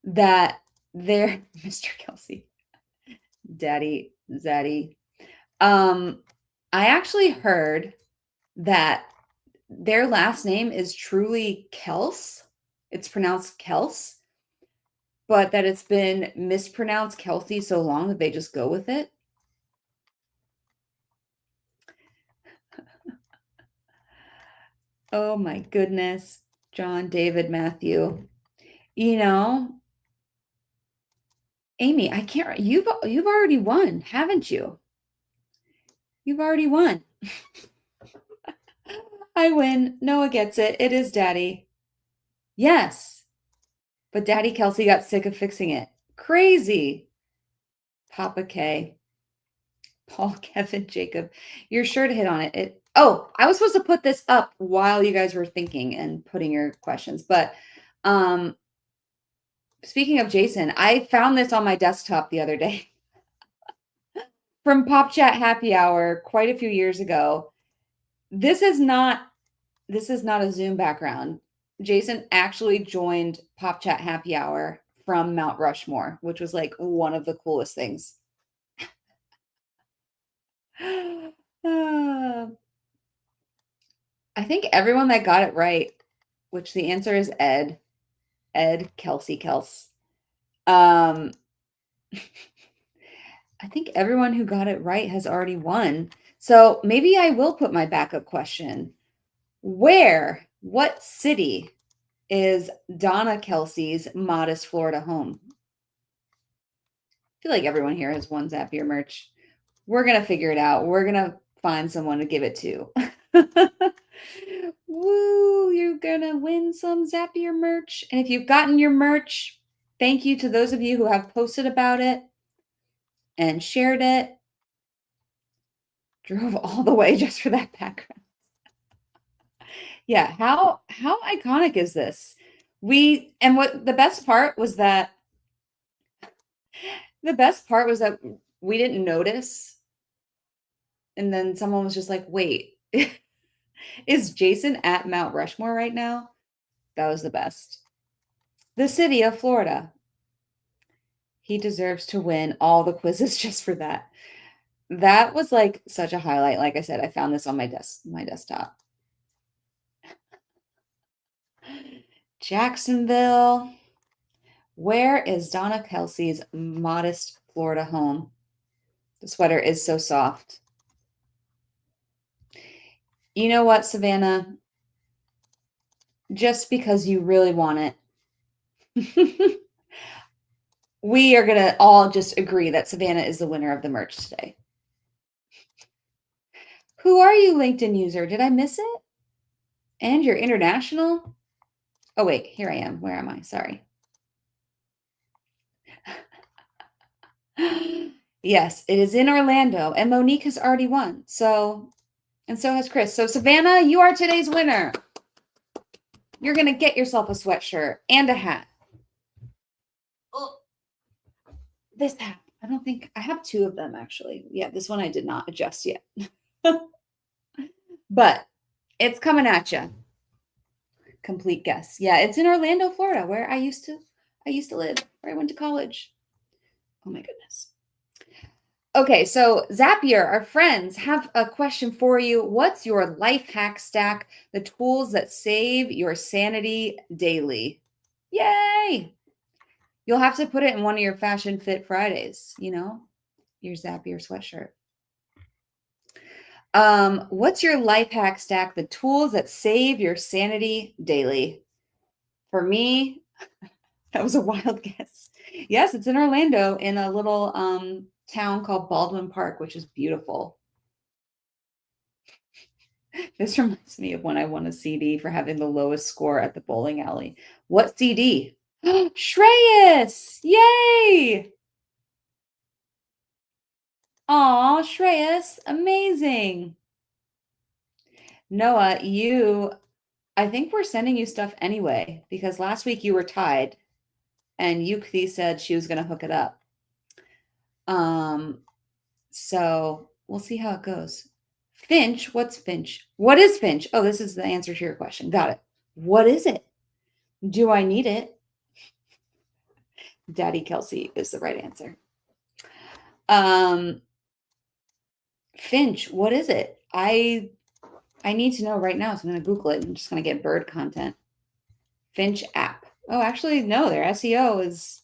Speaker 1: that their Mr. Kelce, Daddy Zaddy. I actually heard that their last name is truly Kels. It's pronounced Kels, but that it's been mispronounced Kelsey so long that they just go with it. Oh my goodness. John, David, Matthew. You know, Amy, I can't you've already won, haven't you? You've already won. I win. Noah gets it. It is Daddy. Yes, but Daddy Kelce got sick of fixing it. Crazy. Papa K, Paul, Kevin, Jacob. You're sure to hit on it. Oh, I was supposed to put this up while you guys were thinking and putting your questions, but um speaking of Jason, I found this on my desktop the other day from Pop Chat Happy Hour quite a few years ago. This is not a Zoom background. Jason actually joined Pop Chat Happy Hour from Mount Rushmore, which was like one of the coolest things. Uh, I think everyone that got it right, which the answer is Ed Kelsey. Um, I think everyone who got it right has already won. So maybe I will put my backup question. What city is Donna Kelce's modest Florida home? I feel like everyone here has won Zapier merch. We're going to figure it out. We're going to find someone to give it to. Woo, you're going to win some Zapier merch. And if you've gotten your merch, thank you to those of you who have posted about it and shared it. Drove all the way just for that background. Yeah, how iconic is this? What the best part was that we didn't notice, and then someone was just like, "Wait, is Jason at Mount Rushmore right now?" That was the best. The city of Florida. He deserves to win all the quizzes just for that. That was like such a highlight. Like I said, I found this on my desktop. Jacksonville. Where is Donna Kelce's modest Florida home? The sweater is so soft. You know what, Savannah? Just because you really want it, we are going to all just agree that Savannah is the winner of the merch today. Who are you, LinkedIn user? Did I miss it? And you're international? Oh, wait, here I am. Where am I? Sorry. Yes, it is in Orlando, and Monique has already won. And so has Chris. So, Savannah, you are today's winner. You're going to get yourself a sweatshirt and a hat. Oh, this hat. I don't think I have two of them, actually. Yeah, this one I did not adjust yet. But it's coming at you. Complete guess. Yeah, it's in Orlando, Florida, where I used to live, where I went to college. Oh my goodness. Okay, so Zapier, our friends, have a question for you. What's your life hack stack? The tools that save your sanity daily. Yay! You'll have to put it in one of your Fashion Fit Fridays, your Zapier sweatshirt. What's your life hack stack? The tools that save your sanity daily. For me, that was a wild guess. Yes, it's in Orlando in a little town called Baldwin Park, which is beautiful. This reminds me of when I won a CD for having the lowest score at the bowling alley. What CD? Shreyas! Yay! Aw, Shreyas, amazing. Noah, I think we're sending you stuff anyway, because last week you were tied and Yukthi said she was going to hook it up. So we'll see how it goes. Finch, what's Finch? What is Finch? Oh, this is the answer to your question. Got it. What is it? Do I need it? Daddy Kelce is the right answer. Finch, what is it? I need to know right now, so I'm going to Google it. I'm just going to get bird content. Finch app. Oh, actually, no, their SEO is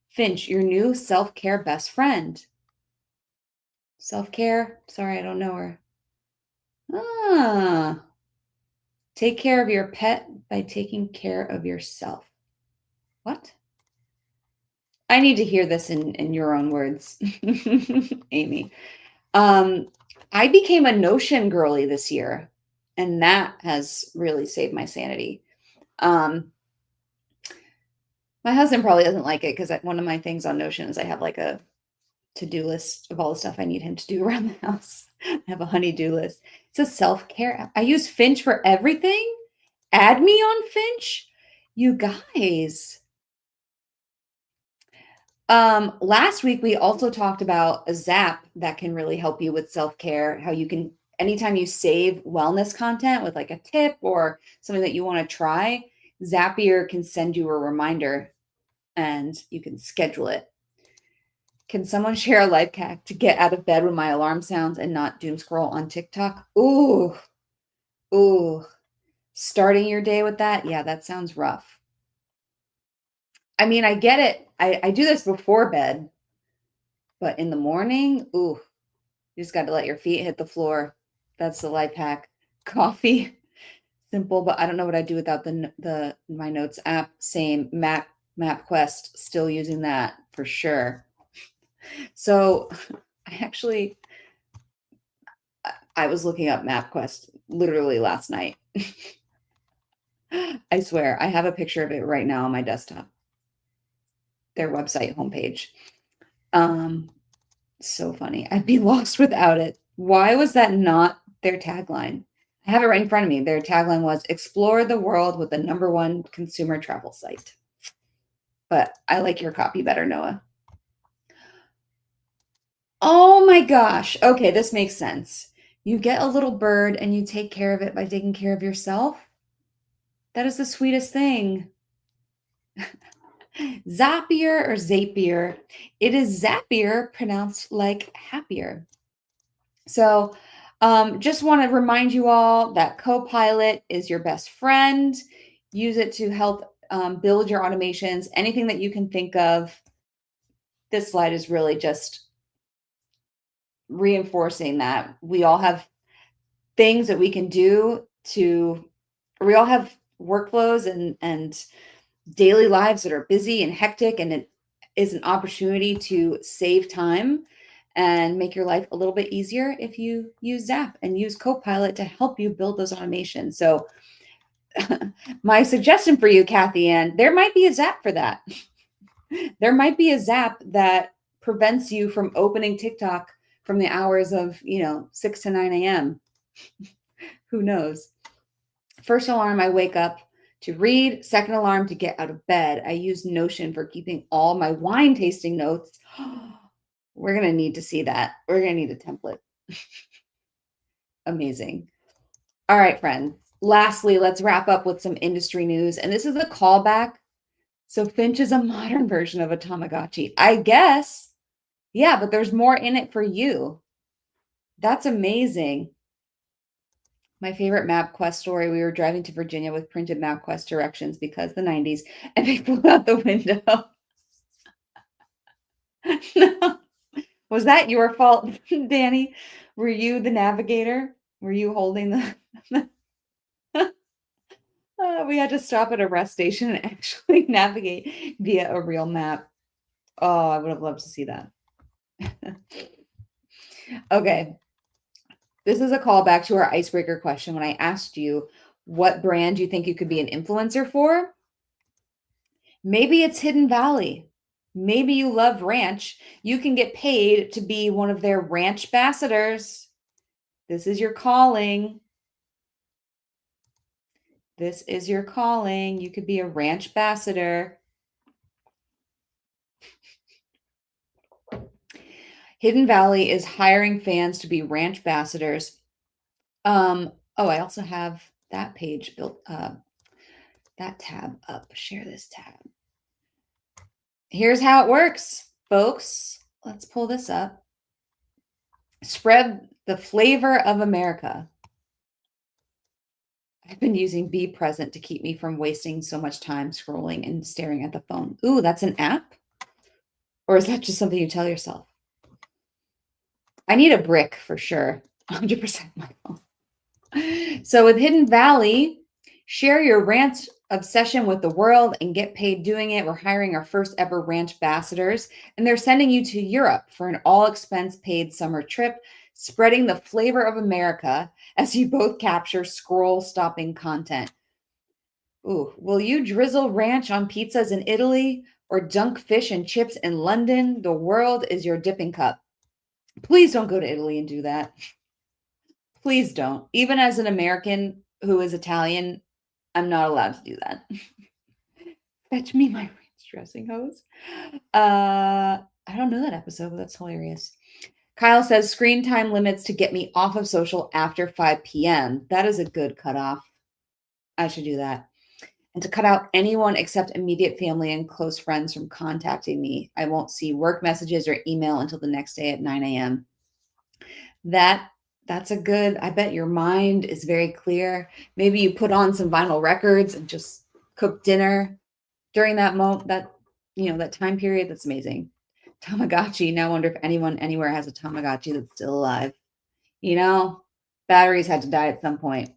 Speaker 1: Finch, your new self-care best friend. Self-care? Sorry, I don't know her. Ah. Take care of your pet by taking care of yourself. What? I need to hear this in your own words, Amy. I became a Notion girly this year, and that has really saved my sanity. My husband probably doesn't like it because one of my things on Notion is I have like a to-do list of all the stuff I need him to do around the house. I have a honey-do list. It's a self-care app. I use Finch for everything. Add me on Finch. You guys. Last week we also talked about a Zap that can really help you with self-care, how you can anytime you save wellness content with like a tip or something that you want to try, Zapier can send you a reminder and you can schedule it. Can someone share a life hack to get out of bed when my alarm sounds and not doom scroll on TikTok? Ooh, ooh. Starting your day with that? Yeah, that sounds rough. I mean, I get it. I do this before bed, but in the morning, ooh, you just got to let your feet hit the floor. That's the life hack. Coffee, simple, but I don't know what I'd do without the my notes app. Same MapQuest, still using that for sure. So I was looking up MapQuest literally last night. I swear, I have a picture of it right now on my desktop. Their website homepage. So funny. I'd be lost without it. Why was that not their tagline? I have it right in front of me. Their tagline was explore the world with the #1 consumer travel site. But I like your copy better, Noah. Oh my gosh. Okay, this makes sense. You get a little bird and you take care of it by taking care of yourself. That is the sweetest thing. Zapier or Zapier. It is Zapier pronounced like happier. So just want to remind you all that Copilot is your best friend. Use it to help build your automations, anything that you can think of. This slide is really just reinforcing that we all have things that we can do we all have workflows and daily lives that are busy and hectic, and it is an opportunity to save time and make your life a little bit easier if you use Zap and use Copilot to help you build those automations. So my suggestion for you, Kathy Ann, there might be a Zap for that. There might be a Zap that prevents you from opening TikTok from the hours of, 6 to 9 a.m. Who knows? First alarm, I wake up to read. Second alarm, to get out of bed. I use Notion for keeping all my wine tasting notes. We're going to need to see that. We're going to need a template. Amazing. All right, friends. Lastly, let's wrap up with some industry news. And this is a callback. So Finch is a modern version of a Tamagotchi, I guess. Yeah, but there's more in it for you. That's amazing. My favorite MapQuest story, we were driving to Virginia with printed MapQuest directions because the 90s, and they flew out the window. No. Was that your fault, Danny? Were you the navigator? Were you holding the we had to stop at a rest station and actually navigate via a real map. Oh, I would have loved to see that. Okay. This is a callback to our icebreaker question when I asked you what brand you think you could be an influencer for. Maybe it's Hidden Valley. Maybe you love ranch. You can get paid to be one of their ranch ambassadors. This is your calling. This is your calling. You could be a ranch ambassador. Hidden Valley is hiring fans to be ranch ambassadors. I also have that page built, that tab up. Share this tab. Here's how it works, folks. Let's pull this up. Spread the flavor of America. I've been using Be Present to keep me from wasting so much time scrolling and staring at the phone. Ooh, that's an app? Or is that just something you tell yourself? I need a brick for sure. 100% my phone. So with Hidden Valley, share your ranch obsession with the world and get paid doing it. We're hiring our first ever ranch ambassadors, and they're sending you to Europe for an all expense paid summer trip, spreading the flavor of America as you both capture scroll stopping content. Ooh, will you drizzle ranch on pizzas in Italy or dunk fish and chips in London? The world is your dipping cup. Please don't go to Italy and do that. Please don't. Even as an American who is Italian, I'm not allowed to do that. Fetch me my ranch dressing hose. I don't know that episode, but that's hilarious. Kyle says screen time limits to get me off of social after 5 p.m. That is a good cutoff. I should do that. And to cut out anyone except immediate family and close friends from contacting me. I won't see work messages or email until the next day at 9 a.m. That's a good, I bet your mind is very clear. Maybe you put on some vinyl records and just cook dinner during that moment, that time period. That's amazing. Tamagotchi. Now I wonder if anyone anywhere has a Tamagotchi that's still alive. Batteries had to die at some point.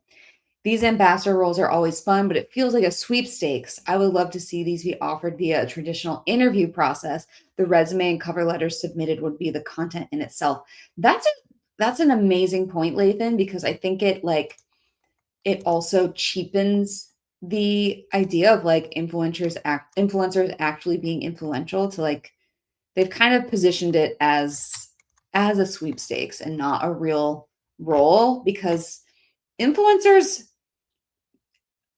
Speaker 1: These ambassador roles are always fun, but it feels like a sweepstakes. I would love to see these be offered via a traditional interview process. The resume and cover letters submitted would be the content in itself. That's an amazing point, Lathan, because I think it also cheapens the idea of influencers actually being influential to they've kind of positioned it as a sweepstakes and not a real role, because influencers,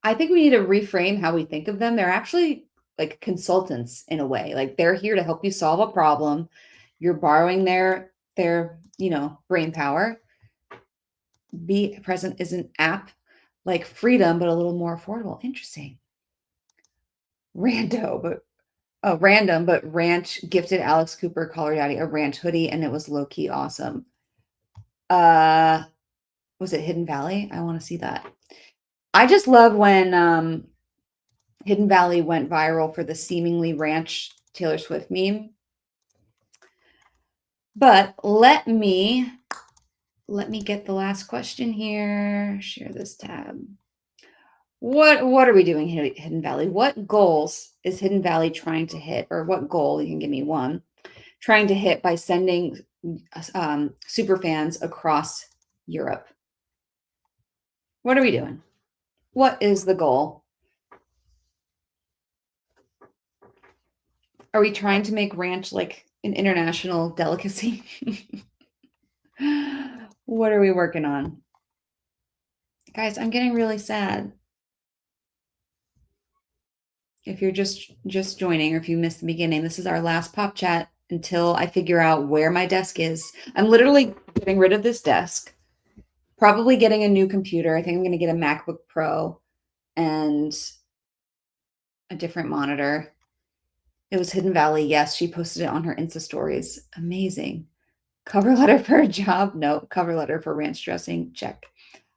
Speaker 1: I think we need to reframe how we think of them. They're actually like consultants in a way. Like they're here to help you solve a problem. You're borrowing their brain power. Be Present is an app like Freedom, but a little more affordable. Interesting. Random, but Ranch gifted Alex Cooper, Call Her Daddy, a Ranch hoodie, and it was low-key awesome. Was it Hidden Valley? I want to see that. I just love when Hidden Valley went viral for the seemingly Ranch Taylor Swift meme. But let me get the last question here. Share this tab. What are we doing, Hidden Valley? What goals is Hidden Valley trying to hit, or what goal, you can give me one, trying to hit by sending super fans across Europe? What are we doing? What is the goal? Are we trying to make ranch like an international delicacy? What are we working on? Guys, I'm getting really sad. If you're just joining, or if you missed the beginning, this is our last pop chat until I figure out where my desk is. I'm literally getting rid of this desk, probably getting a new computer. I think I'm going to get a MacBook Pro and a different monitor. It was Hidden Valley. Yes, she posted it on her Insta stories. Amazing. Cover letter for a job? No. Cover letter for ranch dressing? Check.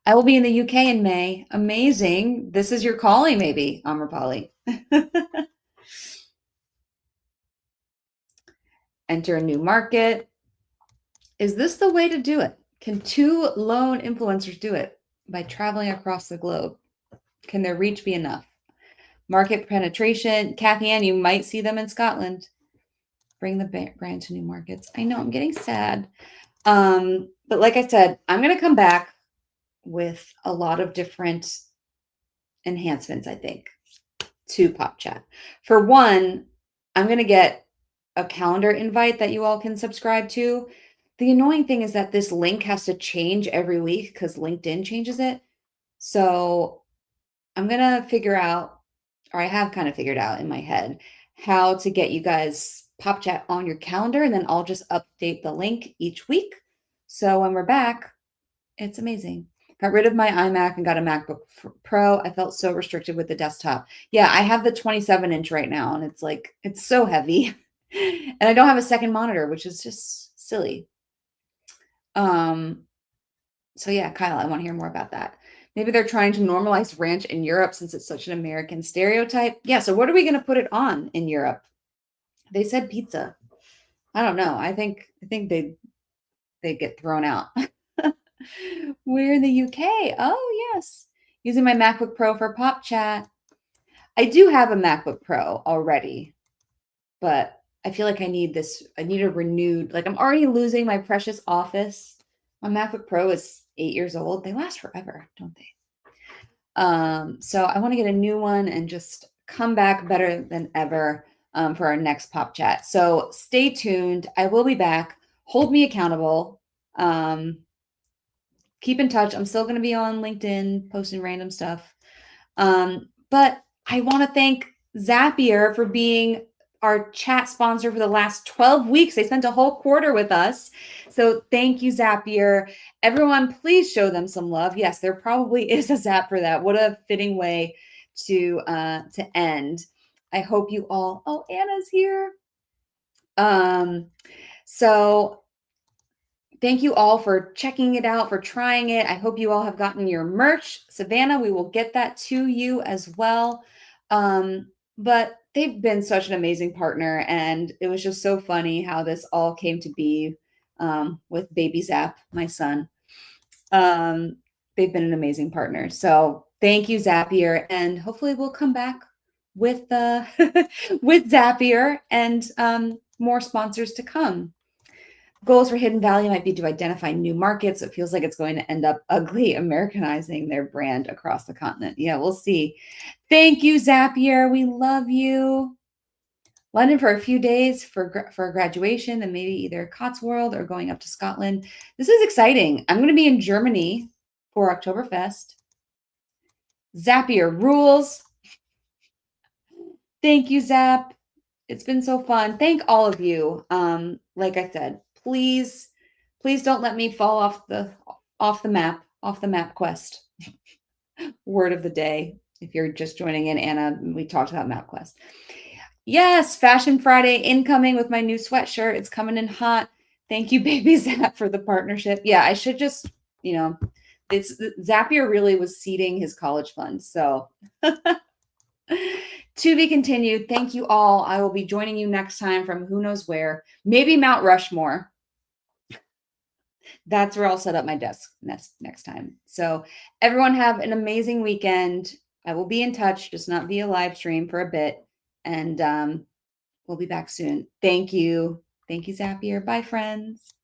Speaker 1: I will be in the UK in May. Amazing. This is your calling, maybe, Amrapali. Enter a new market. Is this the way to do it? Can 2 lone influencers do it by traveling across the globe? Can their reach be enough? Market penetration. Kathy Ann, you might see them in Scotland. Bring the brand to new markets. I know, I'm getting sad. But like I said, I'm going to come back with a lot of different enhancements, I think, to Pop Chat. For one, I'm going to get a calendar invite that you all can subscribe to. The annoying thing is that this link has to change every week because LinkedIn changes it. So I'm going to figure out, or I have kind of figured out in my head, how to get you guys Pop Chat on your calendar, and then I'll just update the link each week. So when we're back, it's amazing. Got rid of my iMac and got a MacBook Pro. I felt so restricted with the desktop. Yeah, I have the 27-inch right now, and it's so heavy. And I don't have a second monitor, which is just silly. So yeah, Kyle, I want to hear more about that. Maybe they're trying to normalize ranch in Europe since it's such an American stereotype. Yeah, so what are we going to put it on in Europe? They said pizza. I don't know. I think they get thrown out. We're in the UK. Oh, yes. Using my MacBook Pro for Pop Chat. I do have a MacBook Pro already, but I feel like I need a renewed, I'm already losing my precious Office. My MacBook Pro is 8 years old. They last forever, don't they? So I want to get a new one and just come back better than ever for our next pop chat. So stay tuned. I will be back. Hold me accountable. Keep in touch. I'm still going to be on LinkedIn posting random stuff. But I want to thank Zapier for being our chat sponsor for the last 12 weeks. They spent a whole quarter with us. So thank you, Zapier. Everyone, please show them some love. Yes, there probably is a Zap for that. What a fitting way to end. I hope you all. Oh, Anna's here. So thank you all for checking it out, for trying it. I hope you all have gotten your merch. Savannah, we will get that to you as well. But they've been such an amazing partner, and it was just so funny how this all came to be with Baby Zap, my son. They've been an amazing partner. So thank you, Zapier, and hopefully we'll come back with with Zapier and more sponsors to come. Goals for Hidden Valley might be to identify new markets. It feels like it's going to end up ugly Americanizing their brand across the continent. Yeah, we'll see. Thank you, Zapier. We love you. London for a few days for graduation, and maybe either Cotswold or going up to Scotland. This is exciting. I'm going to be in Germany for Oktoberfest. Zapier rules. Thank you, Zap. It's been so fun. Thank all of you. Like I said, please don't let me fall off the map quest. Word of the day. If you're just joining in, Anna, we talked about MapQuest. Yes, Fashion Friday incoming with my new sweatshirt. It's coming in hot. Thank you, Baby Zap, for the partnership. Yeah, I should just, it's Zapier really was seeding his college fund. So to be continued. Thank you all. I will be joining you next time from who knows where, maybe Mount Rushmore. That's where I'll set up my desk next time. So everyone have an amazing weekend. I will be in touch, just not via live stream for a bit. And we'll be back soon. Thank you. Thank you, Zapier. Bye, friends.